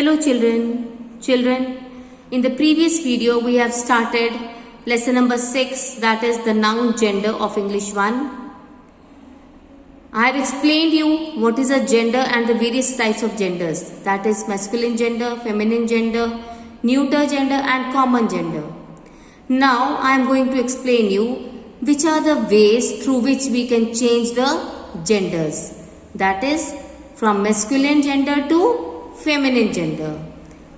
Hello children. Children, in the previous video we have started lesson number 6, that is the noun gender of English 1. I have explained you what is a gender and the various types of genders, that is masculine gender, feminine gender, neuter gender and common gender. Now I am going to explain you which are the ways through which we can change the genders, that is from masculine gender to feminine gender.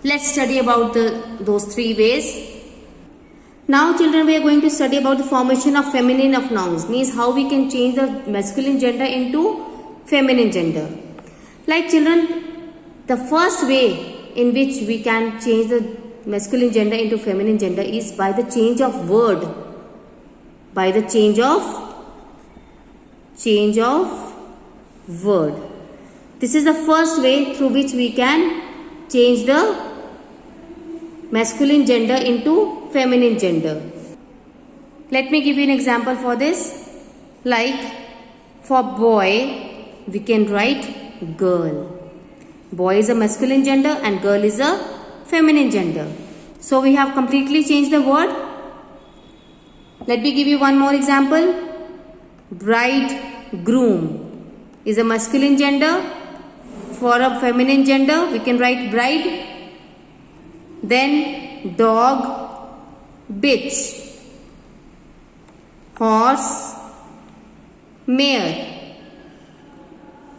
Let's study about those three ways. Now children, we are going to study about the formation of feminine of nouns, means how we can change the masculine gender into feminine gender. Like children, the first way in which we can change the masculine gender into feminine gender is by the change of word, by the change of word. This is the first way through which we can change the masculine gender into feminine gender. Let me give you an example for this. Like for boy, we can write girl. Boy is a masculine gender and girl is a feminine gender. So we have completely changed the word. Let me give you one more example. Bride, groom is a masculine gender. For a feminine gender, we can write bride. Then dog, bitch. Horse, mare.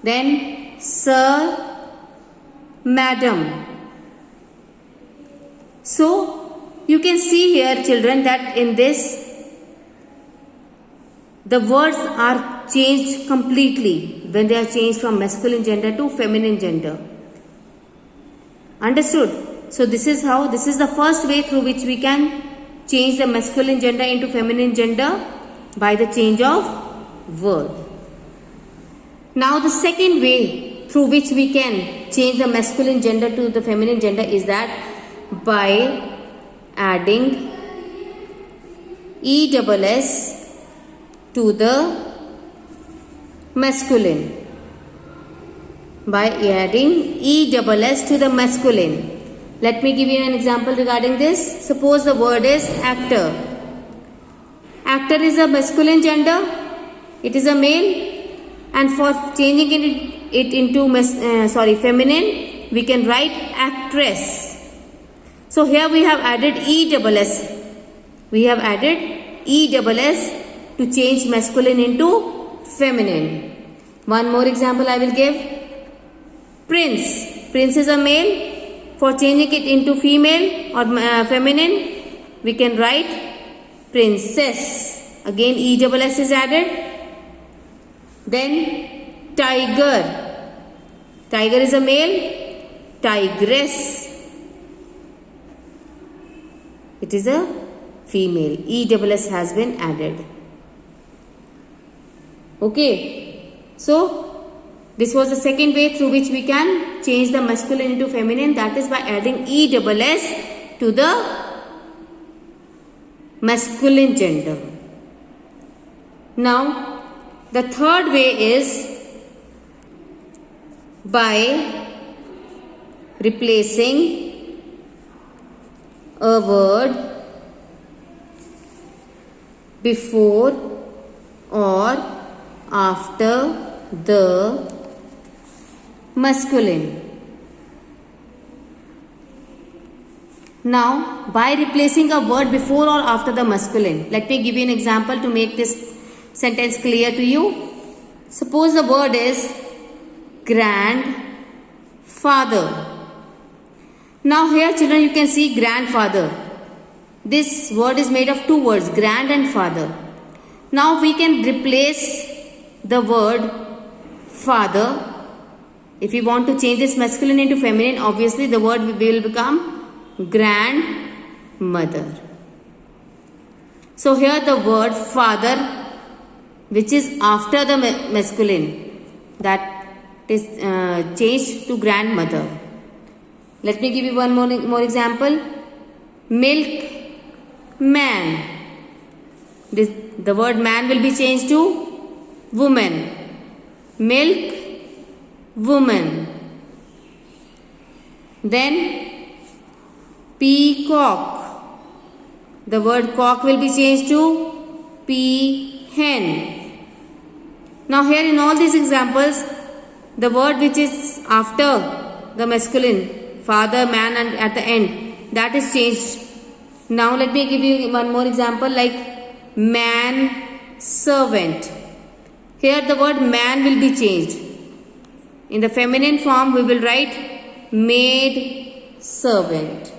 Then sir, madam. So you can see here children that in this the words are changed completely when they are changed from masculine gender to feminine gender. Understood? So this is the first way through which we can change the masculine gender into feminine gender, by the change of word. Now the second way through which we can change the masculine gender to the feminine gender is that by adding ESS to the masculine. By adding ESS to the masculine. Let me give you an example regarding this. Suppose the word is actor. Actor is a masculine gender. It is a male. And for changing it into feminine, we can write actress. So here we have added ESS. We have added ESS to change masculine into feminine. One more example I will give. Prince. Prince is a male. For changing it into female or feminine, we can write princess. Again ESS is added. Then tiger. Tiger is a male. Tigress. It is a female. ESS has been added. Okay. So this was the second way through which we can change the masculine into feminine, that is by adding ESS to the masculine gender. Now, the third way is by replacing a word before or after the masculine. Now, by replacing a word before or after the masculine, let me give you an example to make this sentence clear to you. Suppose the word is grandfather. Now here children, you can see grandfather. This word is made of two words, grand and father. Now we can replace the word father. If we want to change this masculine into feminine, obviously the word will become grandmother. So here the word father, which is after the masculine, that is changed to grandmother. Let me give you one more example. Milk man. The word man will be changed to woman. Milk woman. Then peacock. The word cock will be changed to peahen. Now here in all these examples, the word which is after the masculine, father, man, and at the end, that is changed. Now let me give you one more example, like man servant. Here the word man will be changed. In the feminine form we will write maid servant.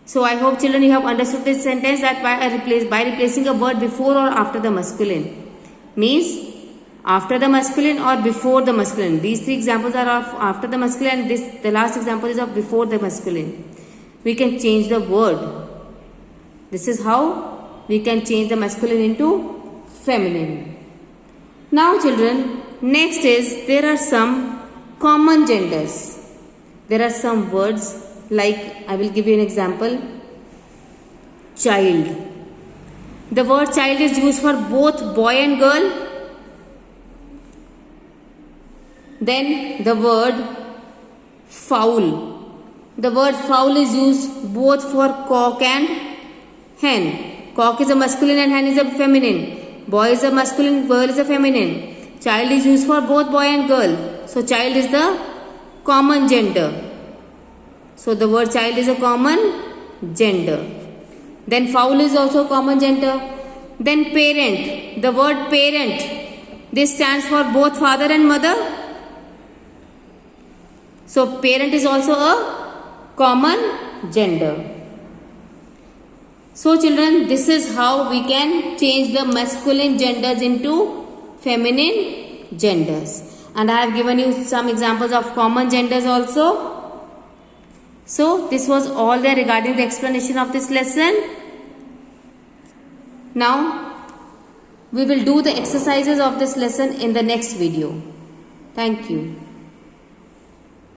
So I hope children you have understood this sentence, that by replacing a word before or after the masculine, means after the masculine or before the masculine. These three examples are of after the masculine, and the last example is of before the masculine. We can change the word. This is how we can change the masculine into feminine. Now children, next is there are some common genders. There are some words, like I will give you an example. Child. The word child is used for both boy and girl. Then the word fowl. The word fowl is used both for cock and hen. Cock is a masculine and hen is a feminine. Boy is a masculine, girl is a feminine. Child is used for both boy and girl. So child is the common gender. So the word child is a common gender. Then fowl is also a common gender. Then parent. The word parent, this stands for both father and mother. So parent is also a common gender. So children, this is how we can change the masculine genders into feminine genders. And I have given you some examples of common genders also. So this was all there regarding the explanation of this lesson. Now we will do the exercises of this lesson in the next video. Thank you.